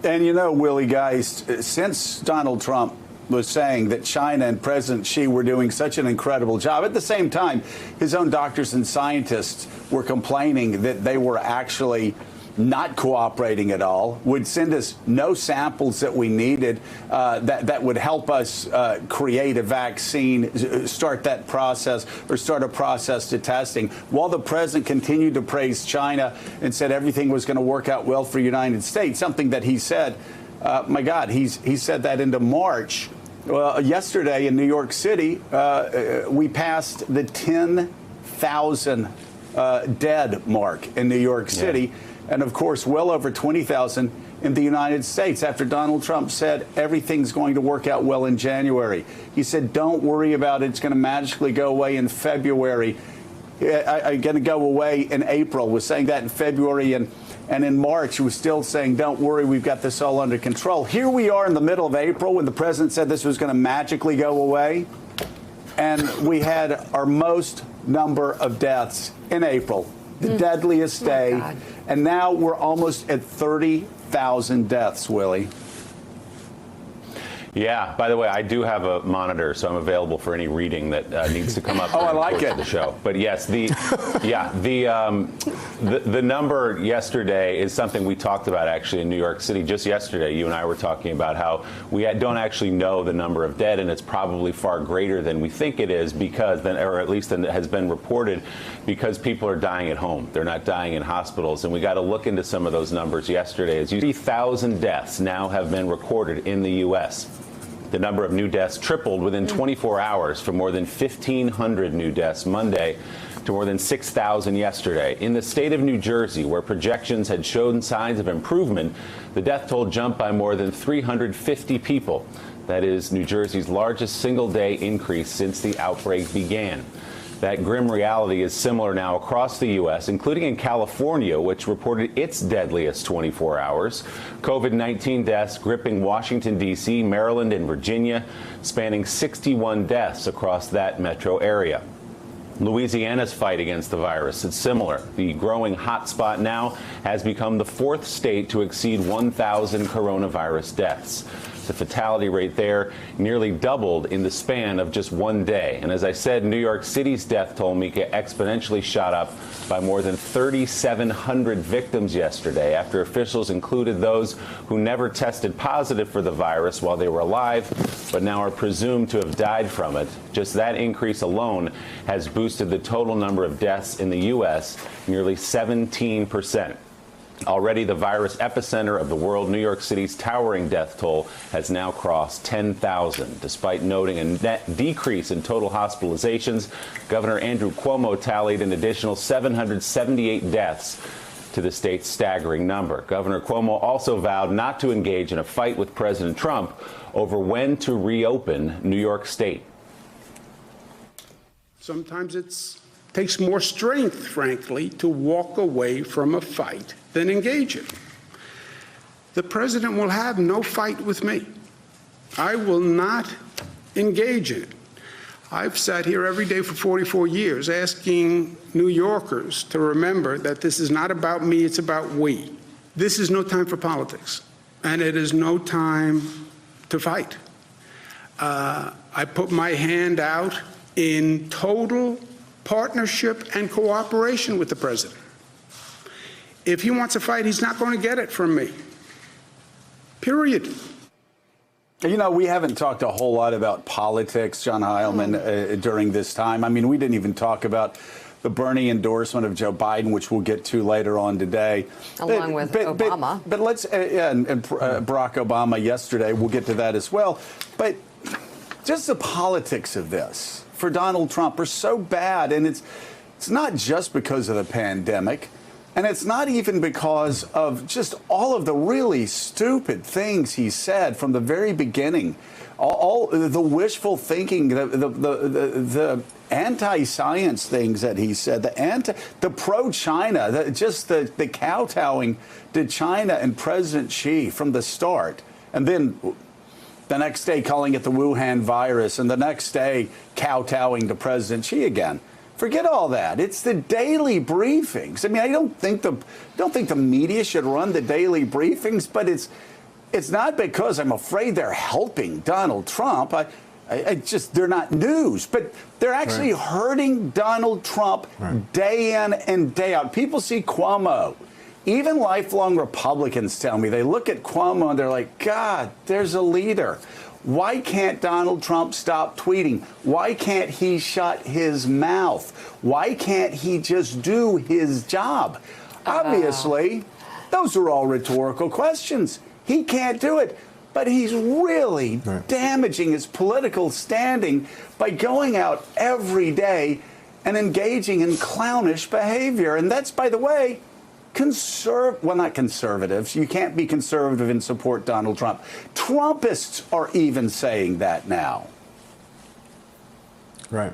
And Willie, guys, since Donald Trump was saying that China and President Xi were doing such an incredible job, at the same time, his own doctors and scientists were complaining that they were actually not cooperating at all, would send us no samples that we needed that would help us create a vaccine, start that process, or start a process to testing, while the president continued to praise China and said everything was going to work out well for the United States, something that he said, my God, he said that into March. Well, yesterday in New York City, we passed the 10,000 dead mark in New York City. Yeah. And, of course, well over 20,000 in the United States after Donald Trump said everything's going to work out well in January. He said, don't worry about it. It's going to magically go away in February. I'm going to go away in April. Was saying that in February. And in March, he was still saying, don't worry, we've got this all under control. Here we are in the middle of April when the president said this was going to magically go away. And we had our most number of deaths in April, the deadliest day. God. And now we're almost at 30,000 deaths, Willie. Yeah. By the way, I do have a monitor, so I'm available for any reading that needs to come up. Oh, I like it. The show. But yes, the number yesterday is something we talked about actually in New York City just yesterday. You and I were talking about how we don't actually know the number of dead, and it's probably far greater than we think it is because, or at least than has been reported, because people are dying at home. They're not dying in hospitals, and we got to look into some of those numbers yesterday. As 3,000 deaths now have been recorded in the U.S. The number of new deaths tripled within 24 hours from more than 1,500 new deaths Monday to more than 6,000 yesterday. In the state of New Jersey, where projections had shown signs of improvement, the death toll jumped by more than 350 people. That is New Jersey's largest single-day increase since the outbreak began. That grim reality is similar now across the U.S., including in California, which reported its deadliest 24 hours. COVID-19 deaths gripping Washington, D.C., Maryland, and Virginia, spanning 61 deaths across that metro area. Louisiana's fight against the virus is similar. The growing hotspot now has become the fourth state to exceed 1,000 coronavirus deaths. The fatality rate there nearly doubled in the span of just one day. And as I said, New York City's death toll, Mika, exponentially shot up by more than 3,700 victims yesterday after officials included those who never tested positive for the virus while they were alive, but now are presumed to have died from it. Just that increase alone has boosted the total number of deaths in the U.S. nearly 17%. Already the virus epicenter of the world, New York City's towering death toll has now crossed 10,000. Despite noting a net decrease in total hospitalizations, Governor Andrew Cuomo tallied an additional 778 deaths to the state's staggering number. Governor Cuomo also vowed not to engage in a fight with President Trump over when to reopen New York State. Sometimes it takes more strength, frankly, to walk away from a fight than engage it. The president will have no fight with me. I will not engage in it. I've sat here every day for 44 years asking New Yorkers to remember that this is not about me, it's about we. This is no time for politics, and it is no time to fight. I put my hand out in total partnership and cooperation with the president. If he wants a fight, he's not going to get it from me. Period. You know, we haven't talked a whole lot about politics, John Heilemann, during this time. I mean, we didn't even talk about the Bernie endorsement of Joe Biden, which we'll get to later on today. Along with Obama. But let's, and Barack Obama yesterday, we'll get to that as well. But just the politics of this for Donald Trump are so bad, and it's not just because of the pandemic. And it's not even because of just all of the really stupid things he said from the very beginning. All the wishful thinking, the anti-science things that he said, the pro-China, just the kowtowing to China and President Xi from the start. And then the next day calling it the Wuhan virus, and the next day kowtowing to President Xi again. Forget all that. It's the daily briefings. I mean, I don't think the media should run the daily briefings, but it's not because I'm afraid they're helping Donald Trump. They're not news, but they're actually hurting Donald Trump day in and day out. People see Cuomo. Even lifelong Republicans tell me, they look at Cuomo and they're like, God, there's a leader. Why can't Donald Trump stop tweeting? Why can't he shut his mouth? Why can't he just do his job? Obviously, those are all rhetorical questions. He can't do it. But he's really damaging his political standing by going out every day and engaging in clownish behavior. And that's, by the way, not conservatives. You can't be conservative and support Donald Trump. Trumpists are even saying that now. Right.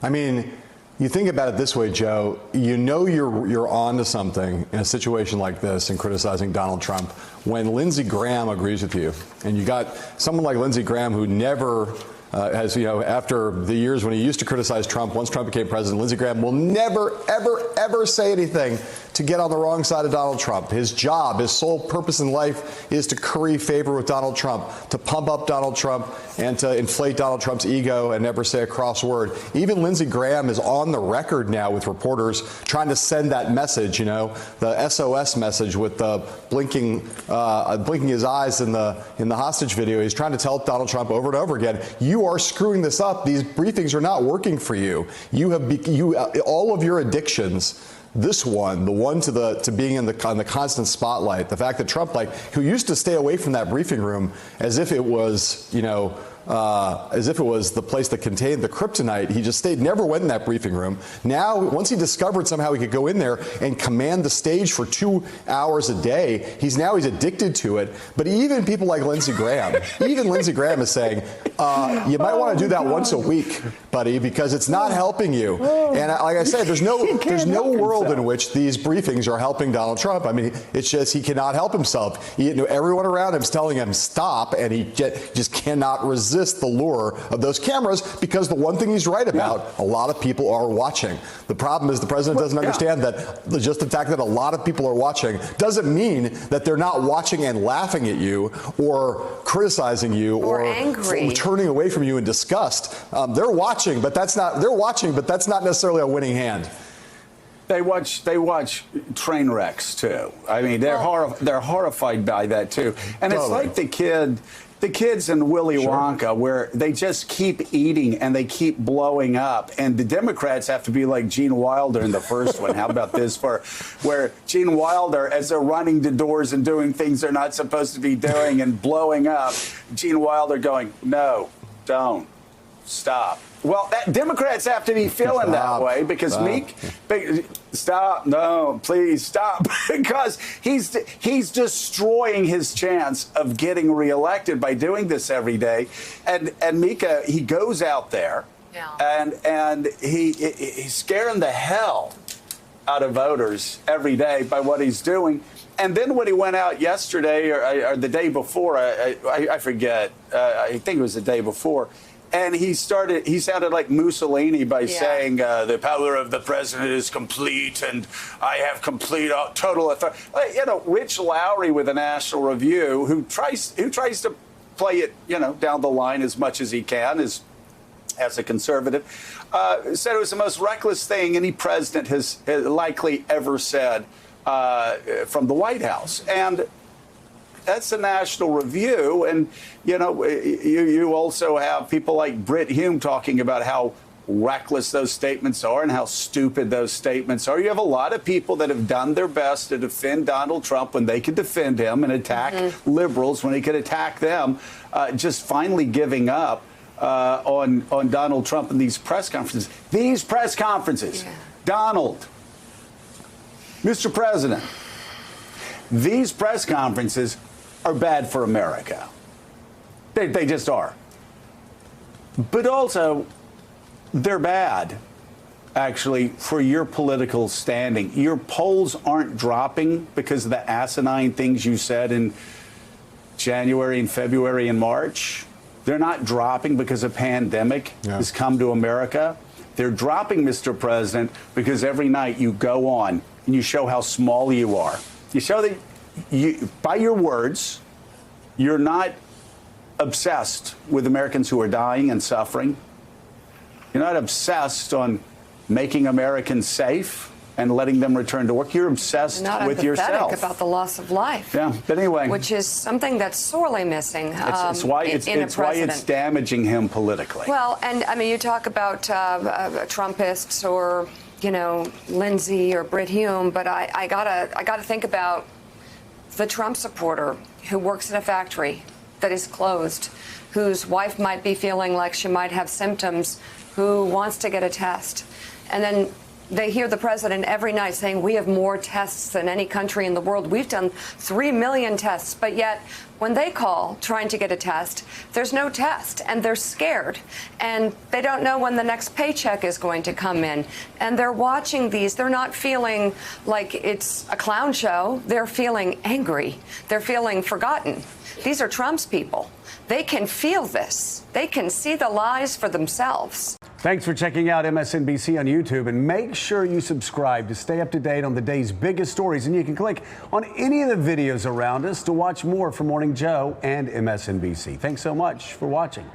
I mean, you think about it this way, Joe. You know you're on to something in a situation like this and criticizing Donald Trump when Lindsey Graham agrees with you. And you got someone like Lindsey Graham who never has, after the years when he used to criticize Trump, once Trump became president, Lindsey Graham will never, ever, ever say anything to get on the wrong side of Donald Trump. His job, his sole purpose in life is to curry favor with Donald Trump, to pump up Donald Trump and to inflate Donald Trump's ego and never say a cross word. Even Lindsey Graham is on the record now with reporters trying to send that message, the SOS message with the blinking his eyes in the hostage video. He's trying to tell Donald Trump over and over again, you are screwing this up. These briefings are not working for you. All of your addictions. This one, the one to being on the constant spotlight, the fact that Trump, who used to stay away from that briefing room as if it was, the place that contained the kryptonite, he just never went in that briefing room. Now, once he discovered somehow he could go in there and command the stage for 2 hours a day, he's addicted to it. But even people like Lindsey Graham, is saying, you might want to do that once a week, buddy, because it's not helping you. And like I said, there's no world in which these briefings are helping Donald Trump. I mean, it's just he cannot help himself. Everyone around him is telling him stop, and he just cannot resist the lure of those cameras because the one thing he's right about, a lot of people are watching. The problem is the president doesn't understand that just the fact that a lot of people are watching doesn't mean that they're not watching and laughing at you or criticizing you or angry. Turning away from you in disgust. They're watching, but that's not necessarily a winning hand. They watch train wrecks too. I mean, they're horrified by that too. And it's like the kids in Willy Wonka, where they just keep eating and they keep blowing up. And the Democrats have to be like Gene Wilder in the first one. How about this where Gene Wilder, as they're running the doors and doing things they're not supposed to be doing and blowing up, Gene Wilder going, no, don't, stop. Well, Democrats have to be feeling that way because stop, no, please stop, because he's destroying his chance of getting reelected by doing this every day. And Mika, he goes out there and he's scaring the hell out of voters every day by what he's doing. And then when he went out yesterday or the day before, I forget, I think it was the day before, and he sounded like Mussolini by saying the power of the president is complete and I have complete, total authority. Rich Lowry with the National Review, who tries to play it, down the line as much as he can as a conservative, said it was the most reckless thing any president has likely ever said from the White House. And that's the National Review. And, you also have people like Brit Hume talking about how reckless those statements are and how stupid those statements are. You have a lot of people that have done their best to defend Donald Trump when they could defend him and attack liberals when he could attack them, just finally giving up on Donald Trump in these press conferences. These press conferences, Donald, Mr. President, these press conferences are bad for America. They just are. But also, they're bad, actually, for your political standing. Your polls aren't dropping because of the asinine things you said in January and February and March. They're not dropping because a pandemic has come to America. They're dropping, Mr. President, because every night you go on and you show how small you are. You show that by your words, you're not obsessed with Americans who are dying and suffering. You're not obsessed on making Americans safe and letting them return to work. You're obsessed with yourself. Not about the loss of life. Yeah, but anyway. Which is something that's sorely missing It's why it's damaging him politically. Well, and I mean, you talk about Trumpists or, you know, Lindsey or Brit Hume, but I gotta think about the Trump supporter who works in a factory that is closed, whose wife might be feeling like she might have symptoms, who wants to get a test. And then they hear the president every night saying, we have more tests than any country in the world. We've done 3 million tests. But yet, when they call trying to get a test, there's no test. And they're scared. And they don't know when the next paycheck is going to come in. And they're watching these. They're not feeling like it's a clown show. They're feeling angry. They're feeling forgotten. These are Trump's people. They can feel this. They can see the lies for themselves. Thanks for checking out MSNBC on YouTube, and make sure you subscribe to stay up to date on the day's biggest stories. And you can click on any of the videos around us to watch more from Morning Joe and MSNBC. Thanks so much for watching.